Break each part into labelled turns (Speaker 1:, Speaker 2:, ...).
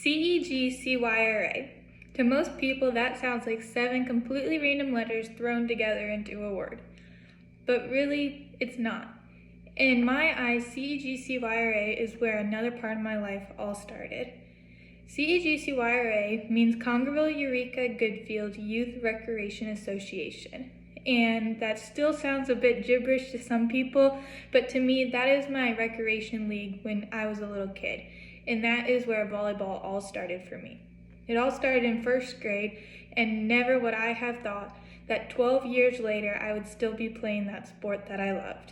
Speaker 1: CEGCYRA. To most people, that sounds like 7 completely random letters thrown together into a word. But really, it's not. In my eyes, CEGCYRA is where another part of my life all started. CEGCYRA means Congerville Eureka Goodfield Youth Recreation Association. And that still sounds a bit gibberish to some people, but to me, that is my recreation league when I was a little kid. And that is where volleyball all started for me. It all started in 1st grade, and never would I have thought that 12 years later I would still be playing that sport that I loved.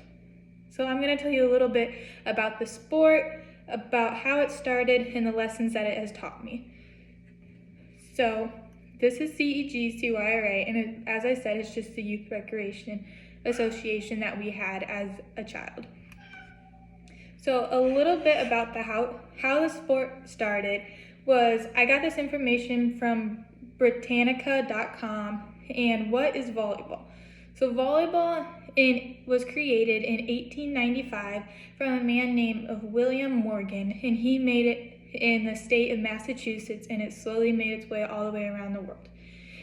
Speaker 1: So I'm going to tell you a little bit about the sport, about how it started, and the lessons that it has taught me. So this is CEGCYRA, and as I said, it's just the Youth Recreation Association that we had as a child. So a little bit about how the sport started was I got this information from Britannica.com. And what is volleyball? So volleyball was created in 1895 from a man named William Morgan, and he made it in the state of Massachusetts, and it slowly made its way all the way around the world.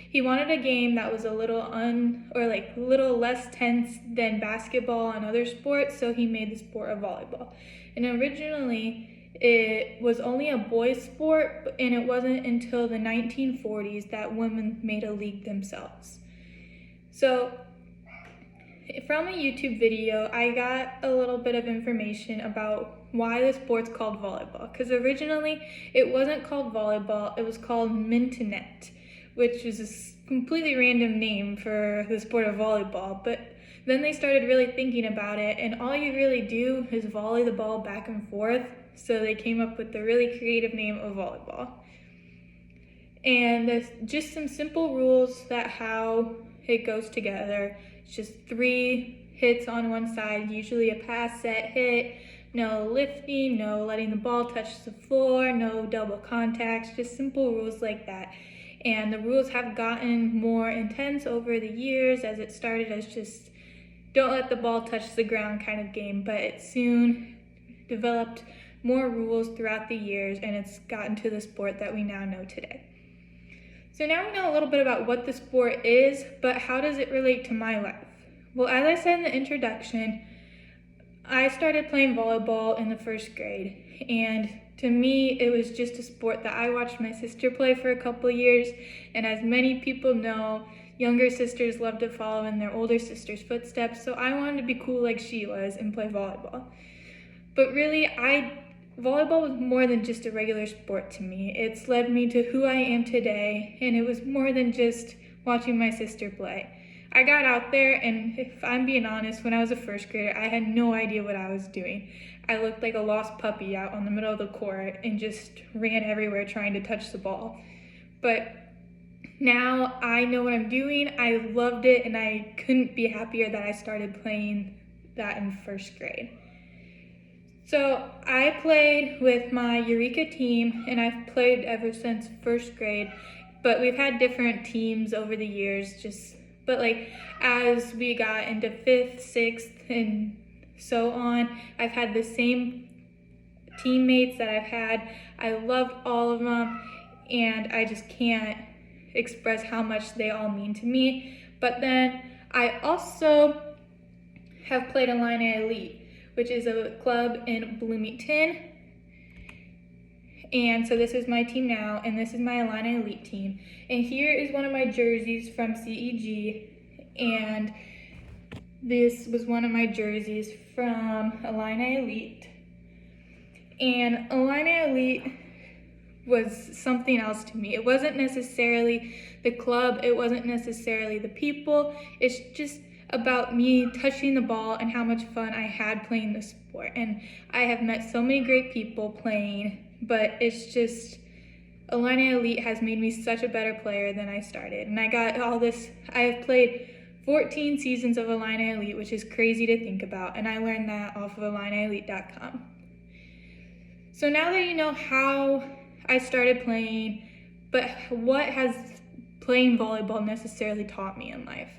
Speaker 1: He wanted a game that was a little less tense than basketball and other sports, so he made the sport of volleyball. And originally, it was only a boys' sport, and it wasn't until the 1940s that women made a league themselves. So, from a YouTube video, I got a little bit of information about why the sport's called volleyball. Because originally, it wasn't called volleyball, it was called mintonette, which was a completely random name for the sport of volleyball. But then they started really thinking about it, and all you really do is volley the ball back and forth. So they came up with the really creative name of volleyball. And there's just some simple rules that how it goes together. It's just 3 hits on one side, usually a pass, set, hit, no lifting, no letting the ball touch the floor, no double contacts, just simple rules like that. And the rules have gotten more intense over the years as it started as just don't let the ball touch the ground kind of game, but it soon developed more rules throughout the years, and it's gotten to the sport that we now know today. So now we know a little bit about what the sport is, but how does it relate to my life? Well, as I said in the introduction, I started playing volleyball in the 1st grade, and to me, it was just a sport that I watched my sister play for a couple of years, and as many people know, younger sisters love to follow in their older sister's footsteps, so I wanted to be cool like she was and play volleyball. But really, volleyball was more than just a regular sport to me. It's led me to who I am today, and it was more than just watching my sister play. I got out there, and if I'm being honest, when I was a 1st grader, I had no idea what I was doing. I looked like a lost puppy out on the middle of the court and just ran everywhere trying to touch the ball. But now I know what I'm doing. I loved it, and I couldn't be happier that I started playing that in 1st grade. So I played with my Eureka team, and I've played ever since 1st grade, but we've had different teams over the years, but as we got into 5th, 6th, and so on, I've had the same teammates that I've had. I loved all of them, and I just can't express how much they all mean to me. But then I also have played Illini Elite, which is a club in Bloomington. And so this is my team now, and this is my Illini Elite team. And here is one of my jerseys from CEG, and this was one of my jerseys from Illini Elite. And Illini Elite was something else to me. It wasn't necessarily the club, it wasn't necessarily the people, it's just about me touching the ball and how much fun I had playing the sport. And I have met so many great people playing, but it's just, Illini Elite has made me such a better player than I started. And I got all this, I have played 14 seasons of Illini Elite, which is crazy to think about, and I learned that off of IlliniElite.com. So now that you know how I started playing, but what has playing volleyball necessarily taught me in life?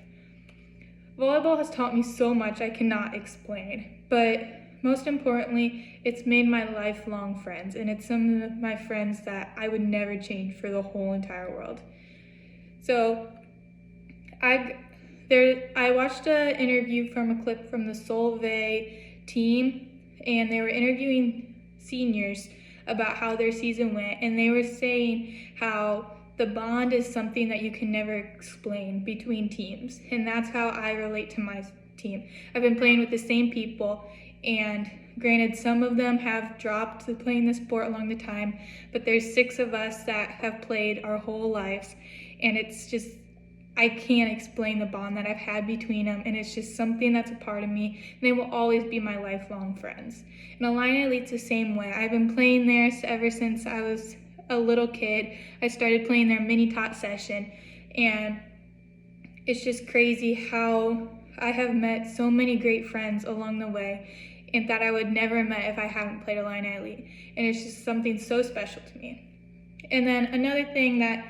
Speaker 1: Volleyball has taught me so much I cannot explain, but most importantly, it's made my lifelong friends, and it's some of my friends that I would never change for the whole entire world. So I watched an interview from a clip from the Solvay team, and they were interviewing seniors about how their season went, and they were saying how the bond is something that you can never explain between teams, and that's how I relate to my team. I've been playing with the same people, and granted, some of them have dropped playing the sport along the time, but there's 6 of us that have played our whole lives, and it's just, I can't explain the bond that I've had between them, and it's just something that's a part of me, and they will always be my lifelong friends. And Illini Elite's the same way. I've been playing there ever since I was a little kid. I started playing their mini tot session, and it's just crazy how I have met so many great friends along the way, and that I would never have met if I hadn't played Illini Elite. And it's just something so special to me. And then another thing that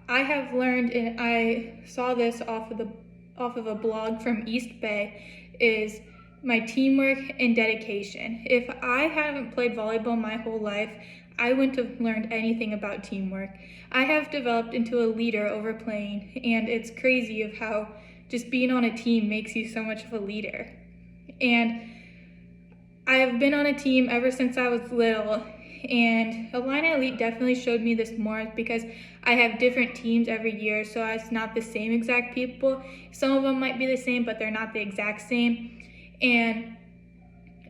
Speaker 1: I have learned, and I saw this off of a blog from East Bay, is my teamwork and dedication. If I haven't played volleyball my whole life, I wouldn't have learned anything about teamwork. I have developed into a leader over playing, and it's crazy of how just being on a team makes you so much of a leader. And I have been on a team ever since I was little, and Illini Elite definitely showed me this more because I have different teams every year, so it's not the same exact people. Some of them might be the same, but they're not the exact same. And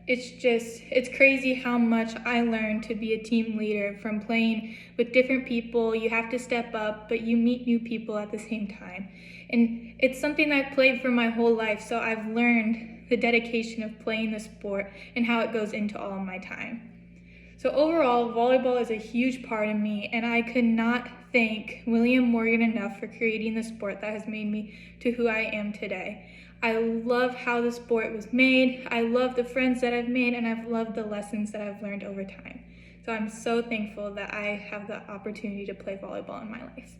Speaker 1: it's crazy how much I learned to be a team leader from playing with different people. You have to step up, but you meet new people at the same time. And it's something I've played for my whole life, so I've learned the dedication of playing the sport and how it goes into all of my time. So overall, volleyball is a huge part of me, and I could not thank William Morgan enough for creating the sport that has made me to who I am today. I love how the sport was made, I love the friends that I've made, and I've loved the lessons that I've learned over time. So I'm so thankful that I have the opportunity to play volleyball in my life.